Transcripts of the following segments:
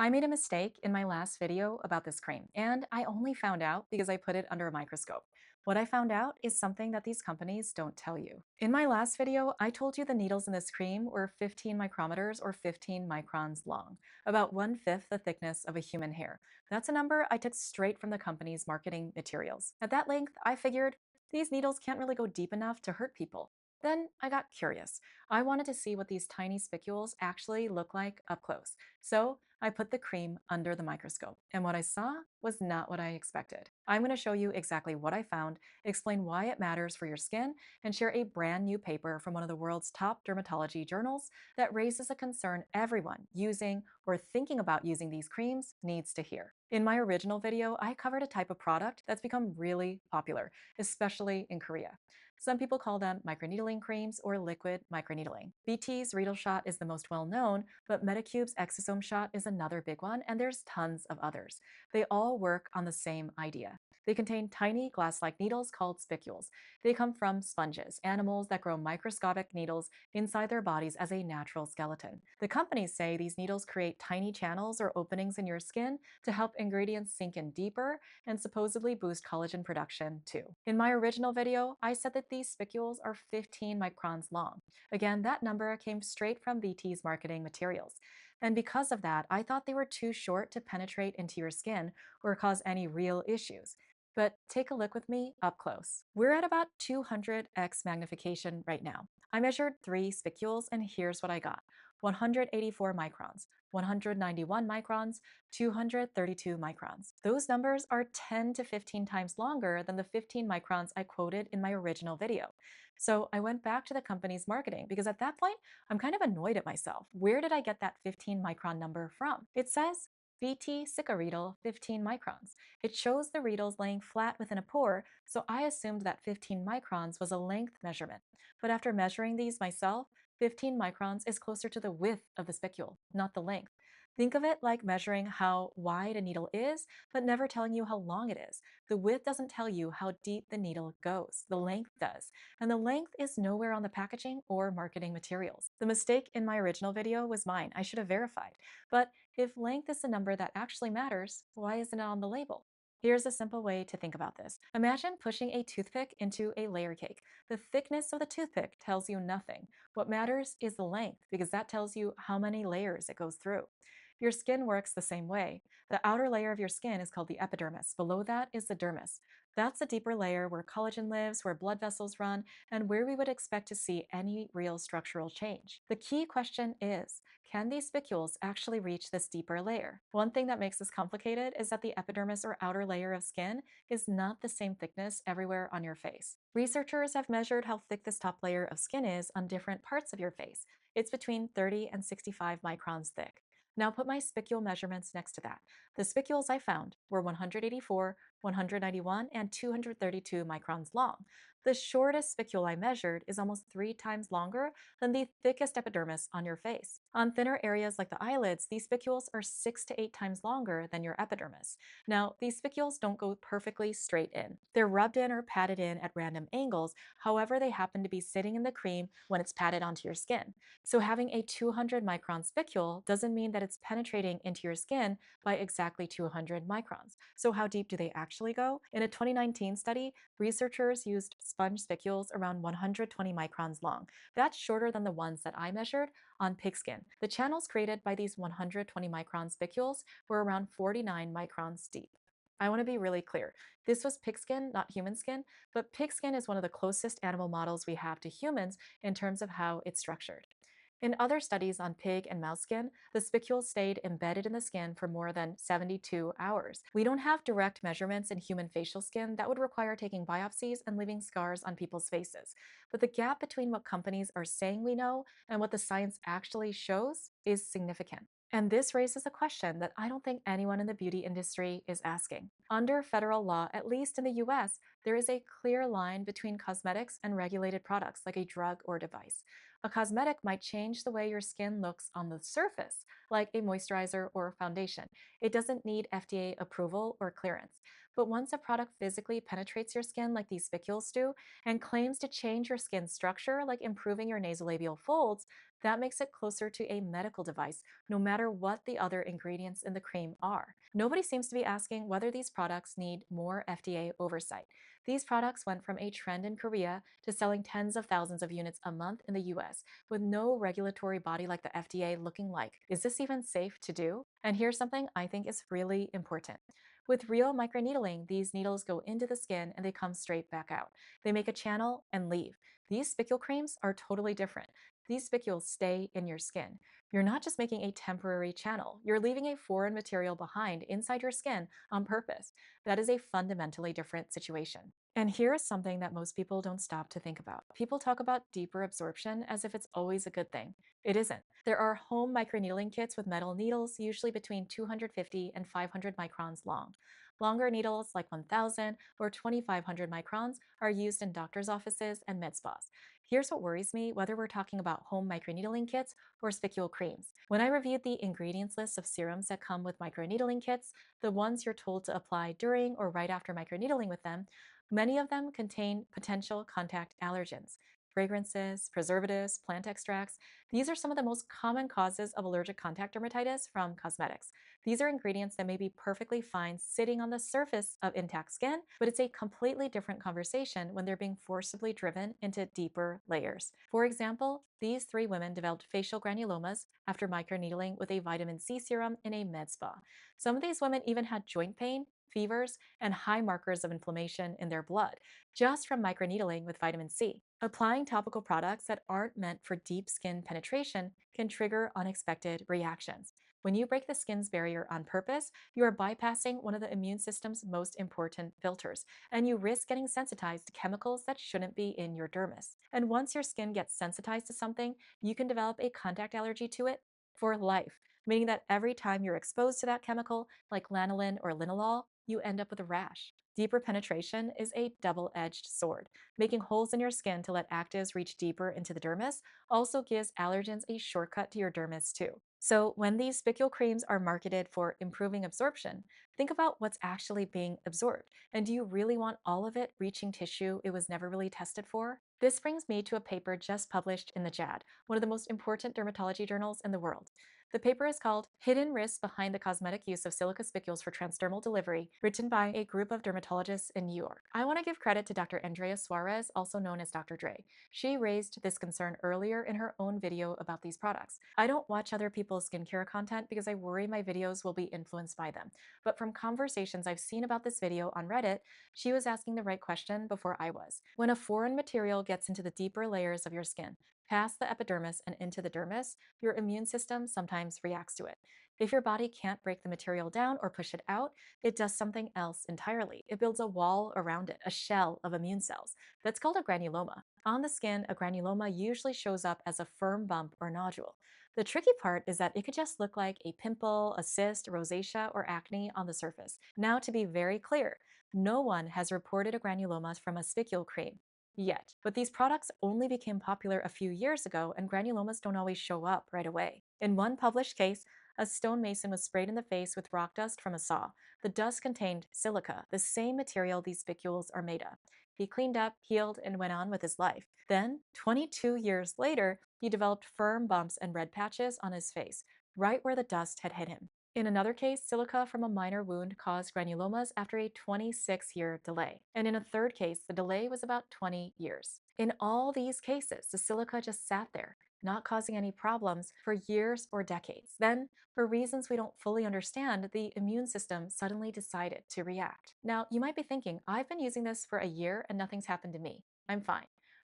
I made a mistake in my last video about this cream, and I only found out because I put it under a microscope. What I found out is something that these companies don't tell you. In my last video, I told you the needles in this cream were 15 micrometers or 15 microns long, about 1/5 the thickness of a human hair. That's a number I took straight from the company's marketing materials. At that length, I figured these needles can't really go deep enough to hurt people. Then I got curious. I wanted to see what these tiny spicules actually look like up close. So I put the cream under the microscope, and what I saw was not what I expected. I'm going to show you exactly what I found, explain why it matters for your skin, and share a brand new paper from one of the world's top dermatology journals that raises a concern everyone using or thinking about using these creams needs to hear. In my original video, I covered a type of product that's become really popular, especially in Korea. Some people call them microneedling creams or liquid microneedling. VT's Reedle Shot is the most well known, but Medicube's exosome shot is another big one, and there's tons of others. They all work on the same idea. They contain tiny glass-like needles called spicules. They come from sponges, animals that grow microscopic needles inside their bodies as a natural skeleton. The companies say these needles create tiny channels or openings in your skin to help ingredients sink in deeper and supposedly boost collagen production too. In my original video, I said that these spicules are 15 microns long. Again, that number came straight from VT's marketing materials. And because of that, I thought they were too short to penetrate into your skin or cause any real issues. But take a look with me up close. We're at about 200x magnification right now. I measured 3 spicules, and here's what I got: 184 microns, 191 microns, 232 microns. Those numbers are 10 to 15 times longer than the 15 microns I quoted in my original video. So I went back to the company's marketing because at that point, I'm kind of annoyed at myself. Where did I get that 15 micron number from? It says VT Reedle 15 microns. It shows the Reedles laying flat within a pore, so I assumed that 15 microns was a length measurement. But after measuring these myself, 15 microns is closer to the width of the spicule, not the length. Think of it like measuring how wide a needle is, but never telling you how long it is. The width doesn't tell you how deep the needle goes, the length does. And the length is nowhere on the packaging or marketing materials. The mistake in my original video was mine. I should have verified. But if length is the number that actually matters, why isn't it on the label? Here's a simple way to think about this. Imagine pushing a toothpick into a layer cake. The thickness of the toothpick tells you nothing. What matters is the length, because that tells you how many layers it goes through. Your skin works the same way. The outer layer of your skin is called the epidermis. Below that is the dermis. That's a deeper layer where collagen lives, where blood vessels run, and where we would expect to see any real structural change. The key question is, can these spicules actually reach this deeper layer? One thing that makes this complicated is that the epidermis or outer layer of skin is not the same thickness everywhere on your face. Researchers have measured how thick this top layer of skin is on different parts of your face. It's between 30 and 65 microns thick. Now put my spicule measurements next to that. The spicules I found were 184, 191, and 232 microns long. The shortest spicule I measured is almost 3 times longer than the thickest epidermis on your face. On thinner areas like the eyelids, these spicules are 6 to 8 times longer than your epidermis. Now, these spicules don't go perfectly straight in. They're rubbed in or patted in at random angles, however they happen to be sitting in the cream when it's patted onto your skin. So having a 200 micron spicule doesn't mean that it's penetrating into your skin by exactly 200 microns. So how deep do they actually go? In a 2019 study, researchers used sponge spicules around 120 microns long. That's shorter than the ones that I measured on pigskin. The channels created by these 120 micron spicules were around 49 microns deep. I want to be really clear. This was pigskin, not human skin, but pigskin is one of the closest animal models we have to humans in terms of how it's structured. In other studies on pig and mouse skin, the spicules stayed embedded in the skin for more than 72 hours. We don't have direct measurements in human facial skin that would require taking biopsies and leaving scars on people's faces. But the gap between what companies are saying we know and what the science actually shows is significant. And this raises a question that I don't think anyone in the beauty industry is asking. Under federal law, at least in the US, there is a clear line between cosmetics and regulated products like a drug or device. A cosmetic might change the way your skin looks on the surface, like a moisturizer or foundation. It doesn't need FDA approval or clearance. But once a product physically penetrates your skin like these spicules do and claims to change your skin structure, like improving your nasolabial folds, That makes it closer to a medical device, no matter what the other ingredients in the cream are. Nobody seems to be asking whether these products need more FDA oversight. These products went from a trend in Korea to selling tens of thousands of units a month in the US, with no regulatory body like the FDA looking like, is this even safe to do? And here's something I think is really important. With real microneedling, these needles go into the skin and they come straight back out. They make a channel and leave. These spicule creams are totally different. These spicules stay in your skin. You're not just making a temporary channel, you're leaving a foreign material behind inside your skin on purpose. That is a fundamentally different situation. And here is something that most people don't stop to think about. People talk about deeper absorption as if it's always a good thing. It isn't. There are home microneedling kits with metal needles, usually between 250 and 500 microns long. Longer needles, like 1000 or 2500 microns, are used in doctor's offices and med spas. Here's what worries me, whether we're talking about home microneedling kits or spicule creams. When I reviewed the ingredients list of serums that come with microneedling kits, the ones you're told to apply during or right after microneedling with them, many of them contain potential contact allergens. Fragrances, preservatives, plant extracts. These are some of the most common causes of allergic contact dermatitis from cosmetics. These are ingredients that may be perfectly fine sitting on the surface of intact skin, but it's a completely different conversation when they're being forcibly driven into deeper layers. For example, these three women developed facial granulomas after microneedling with a vitamin C serum in a med spa. Some of these women even had joint pain, fevers, and high markers of inflammation in their blood just from microneedling with vitamin C. Applying topical products that aren't meant for deep skin penetration can trigger unexpected reactions. When you break the skin's barrier on purpose, you are bypassing one of the immune system's most important filters, and you risk getting sensitized to chemicals that shouldn't be in your dermis. And once your skin gets sensitized to something, you can develop a contact allergy to it for life, meaning that every time you're exposed to that chemical, like lanolin or linalool, you end up with a rash. Deeper penetration is a double-edged sword. Making holes in your skin to let actives reach deeper into the dermis also gives allergens a shortcut to your dermis too. So when these spicule creams are marketed for improving absorption, think about what's actually being absorbed. And do you really want all of it reaching tissue it was never really tested for? This brings me to a paper just published in the JAD, one of the most important dermatology journals in the world. The paper is called Hidden Risks Behind the Cosmetic Use of Silica Spicules for Transdermal Delivery, written by a group of dermatologists in New York. I want to give credit to Dr. Andrea Suarez, also known as Dr. Dre. She raised this concern earlier in her own video about these products. I don't watch other people's skincare content because I worry my videos will be influenced by them. But from conversations I've seen about this video on Reddit, she was asking the right question before I was. When a foreign material gets into the deeper layers of your skin, past the epidermis and into the dermis, your immune system sometimes reacts to it. If your body can't break the material down or push it out, it does something else entirely. It builds a wall around it, a shell of immune cells. That's called a granuloma. On the skin, a granuloma usually shows up as a firm bump or nodule. The tricky part is that it could just look like a pimple, a cyst, rosacea, or acne on the surface. Now, to be very clear, no one has reported a granuloma from a spicule cream yet. But these products only became popular a few years ago, and granulomas don't always show up right away. In one published case, a stonemason was sprayed in the face with rock dust from a saw. The dust contained silica, the same material these spicules are made of. He cleaned up, healed, and went on with his life. Then, 22 years later, he developed firm bumps and red patches on his face, right where the dust had hit him. In another case, silica from a minor wound caused granulomas after a 26-year delay. And in a third case, the delay was about 20 years. In all these cases, the silica just sat there, not causing any problems for years or decades. Then, for reasons we don't fully understand, the immune system suddenly decided to react. Now, you might be thinking, I've been using this for a year and nothing's happened to me. I'm fine.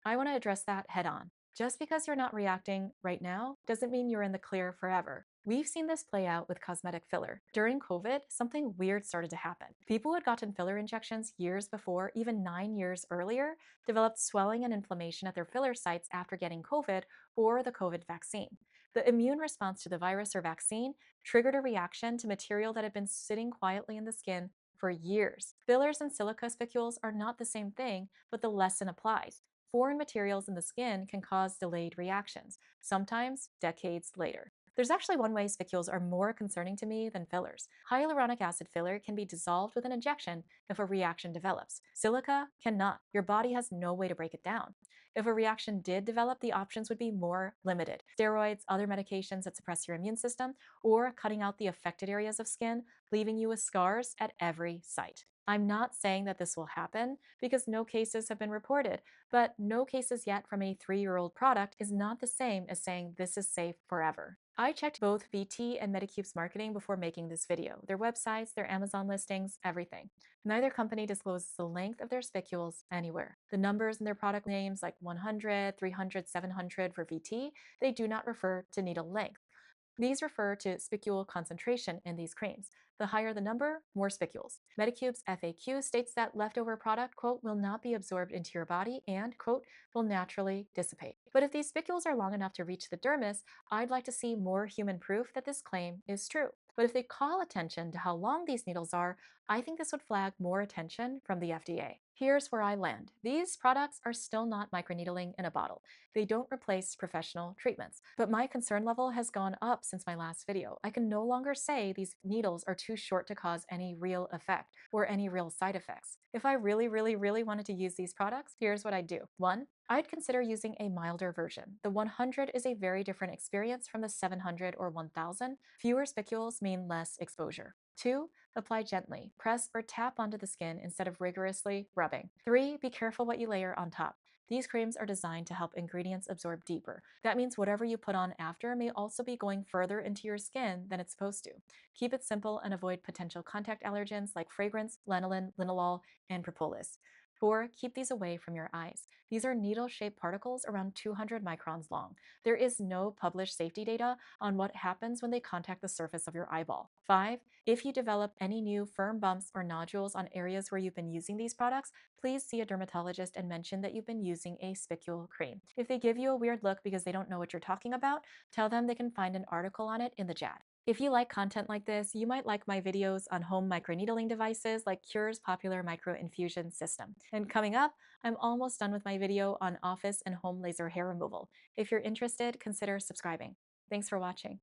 I want to address that head on. Just because you're not reacting right now doesn't mean you're in the clear forever. We've seen this play out with cosmetic filler. During COVID, something weird started to happen. People who had gotten filler injections years before, even 9 years earlier, developed swelling and inflammation at their filler sites after getting COVID or the COVID vaccine. The immune response to the virus or vaccine triggered a reaction to material that had been sitting quietly in the skin for years. Fillers and silica spicules are not the same thing, but the lesson applies. Foreign materials in the skin can cause delayed reactions, sometimes decades later. There's actually one way spicules are more concerning to me than fillers. Hyaluronic acid filler can be dissolved with an injection if a reaction develops. Silica cannot. Your body has no way to break it down. If a reaction did develop, the options would be more limited. Steroids, other medications that suppress your immune system, or cutting out the affected areas of skin, leaving you with scars at every site. I'm not saying that this will happen because no cases have been reported, but no cases yet from a 3-year-old product is not the same as saying this is safe forever. I checked both VT and Medicube's marketing before making this video, their websites, their Amazon listings, everything. Neither company discloses the length of their spicules anywhere. The numbers in their product names, like 100, 300, 700 for VT, they do not refer to needle length. These refer to spicule concentration in these creams. The higher the number, more spicules. Medicube's FAQ states that leftover product, quote, will not be absorbed into your body and, quote, will naturally dissipate. But if these spicules are long enough to reach the dermis, I'd like to see more human proof that this claim is true. But if they call attention to how long these needles are, I think this would flag more attention from the FDA. Here's where I land. These products are still not microneedling in a bottle. They don't replace professional treatments. But my concern level has gone up since my last video. I can no longer say these needles are too short to cause any real effect or any real side effects. If I really wanted to use these products, here's what I'd do. 1. I'd consider using a milder version. The 100 is a very different experience from the 700 or 1000. Fewer spicules mean less exposure. 2. Apply gently. Press or tap onto the skin instead of rigorously rubbing. 3. Be careful what you layer on top. These creams are designed to help ingredients absorb deeper. That means whatever you put on after may also be going further into your skin than it's supposed to. Keep it simple and avoid potential contact allergens like fragrance, lanolin, linalool, and propolis. 4. Keep these away from your eyes. These are needle-shaped particles around 200 microns long. There is no published safety data on what happens when they contact the surface of your eyeball. 5. If you develop any new firm bumps or nodules on areas where you've been using these products, please see a dermatologist and mention that you've been using a spicule cream. If they give you a weird look because they don't know what you're talking about, tell them they can find an article on it in the JAD. If you like content like this, you might like my videos on home microneedling devices like Cure's popular microinfusion system. And coming up, I'm almost done with my video on office and home laser hair removal. If you're interested, consider subscribing. Thanks for watching.